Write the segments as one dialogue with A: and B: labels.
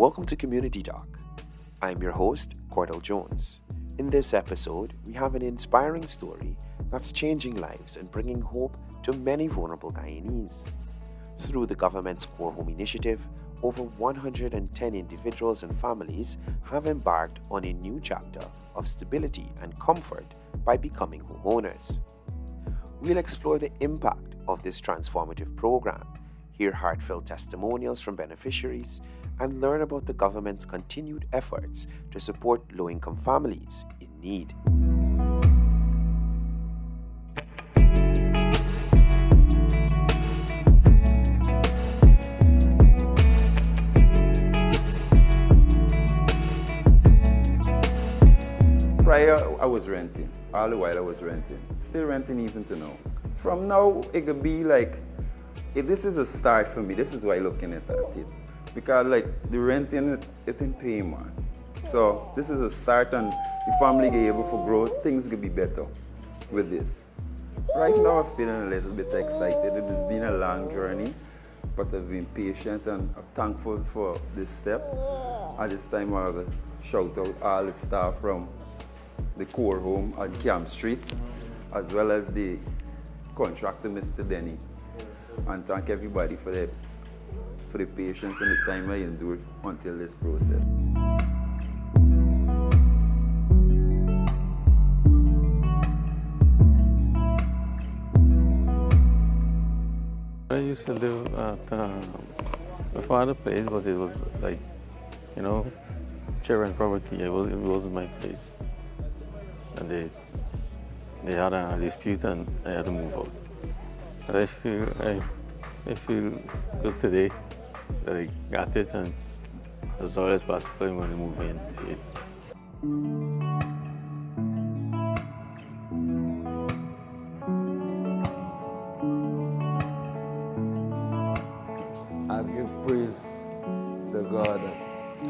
A: Welcome to Community Talk. I'm your host, Cordell Jones. In this episode, we have an inspiring story that's changing lives and bringing hope to many vulnerable Guyanese. Through the government's Core Home Initiative, over 110 individuals and families have embarked on a new chapter of stability and comfort by becoming homeowners. We'll explore the impact of this transformative program, hear heartfelt testimonials from beneficiaries, and learn about the government's continued efforts to support low-income families in need.
B: Prior, I was renting. All the while I was renting. Still renting even to now. From now, it could be like, this is a start for me. This is why I'm looking at it. Because like the renting, it in pay, man. So this is a start and the family get able to grow. Things could be better with this. Right now I'm feeling a little bit excited. It has been a long journey, but I've been patient and I'm thankful for this step. At this time I'll shout out all the staff from the core home on Camp Street, as well as the contractor, Mr. Denny. And thank everybody for the patience and the time I endured until this process.
C: I used to live at my father's place, but it was like, sharing property. It wasn't my place. And they had a dispute and I had to move out. But I feel good today that I got it, and as all as possible I'm going to move in.
D: I give praise to God that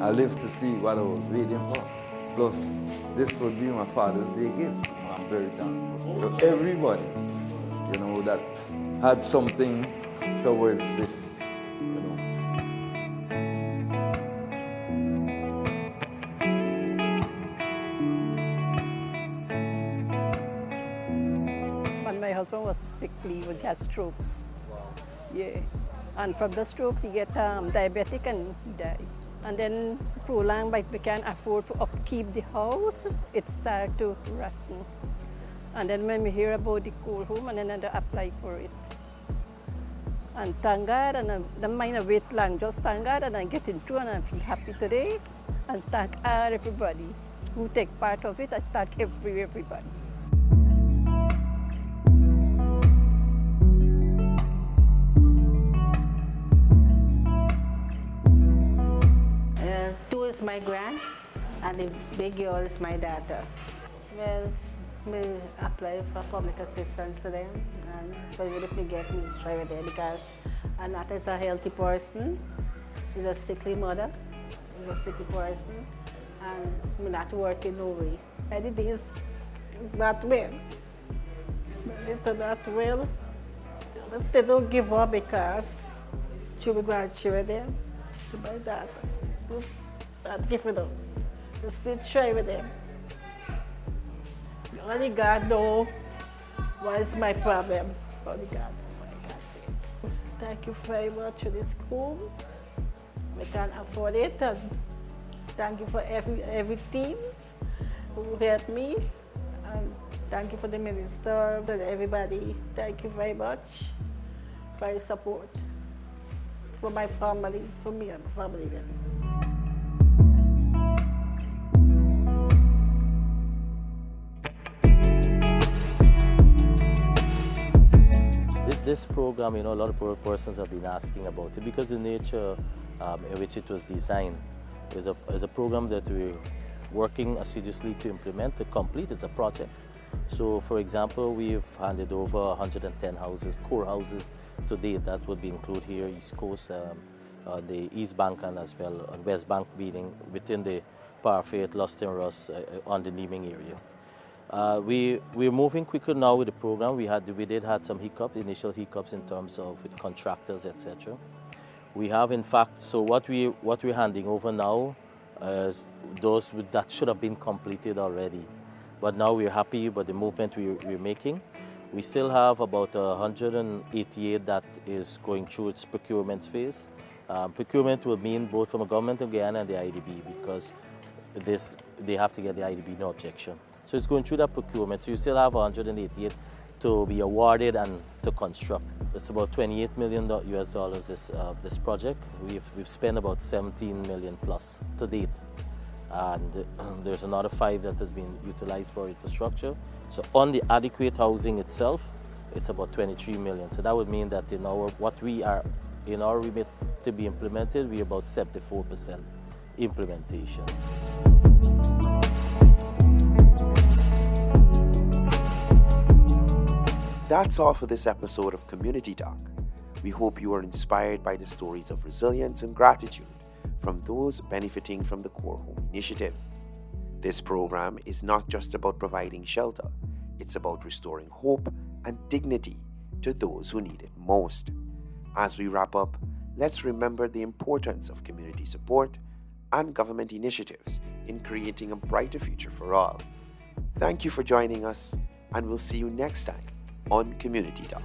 D: I live to see what I was waiting for. Plus, this would be my Father's Day gift. I'm very thankful to everybody, that had something towards this.
E: When my husband was sickly, he had strokes. Wow. Yeah. And from the strokes, he get diabetic and he died. And then prolonged, but we can't afford to upkeep the house. It started to rotten. And then when we hear about the cold home, and then I apply for it. And thank God, and I don't mind I wait long, just thank God, and I get into it, and I feel happy today. And thank everybody who take part of it. I thank everybody.
F: Two is my grand, and the big girl is my daughter. Well, I apply for public assistance to them, and if we get me, just try with them because I'm not as a healthy person. She's a sickly mother, she's a sickly person, and I'm not working no way. Anything is not well. It's not well. But still don't give up because she'll be going to share with them, to my daughter. Not giving up. Just still try with them. Only God knows what is my problem. Only God knows what I can say. Thank you very much for this school. I can't afford it. And thank you for every team who helped me. And thank you for the minister and everybody. Thank you very much for your support. For my family, for me and my family.
G: This program, a lot of persons have been asking about it because the nature in which it was designed is a program that we're working assiduously to implement, to complete. It's a project. So, for example, we've handed over 110 houses, core houses today. That would be included here, East Coast, the East Bank, and as well on West Bank being within the Pariel, Lusignan, Ross, on the Naming area. We're moving quicker now with the program. We did have some initial hiccups in terms of with contractors, etc. We have, in fact, so what we're handing over now is that should have been completed already. But now we're happy about the movement we're making. We still have about 188 that is going through its procurement phase. Procurement will mean both from the government of Guyana and the IDB, because they have to get the IDB, no objection. So it's going through that procurement. So you still have 188 to be awarded and to construct. It's about $28 million US dollars this project. We've spent about 17 million plus to date. And there's another 5 that has been utilized for infrastructure. So on the adequate housing itself, it's about 23 million. So that would mean that in our remit to be implemented, we're about 74% implementation.
A: That's all for this episode of Community Talk. We hope you are inspired by the stories of resilience and gratitude from those benefiting from the Core Home Initiative. This program is not just about providing shelter, it's about restoring hope and dignity to those who need it most. As we wrap up, let's remember the importance of community support and government initiatives in creating a brighter future for all. Thank you for joining us, and we'll see you next time on Community Talk.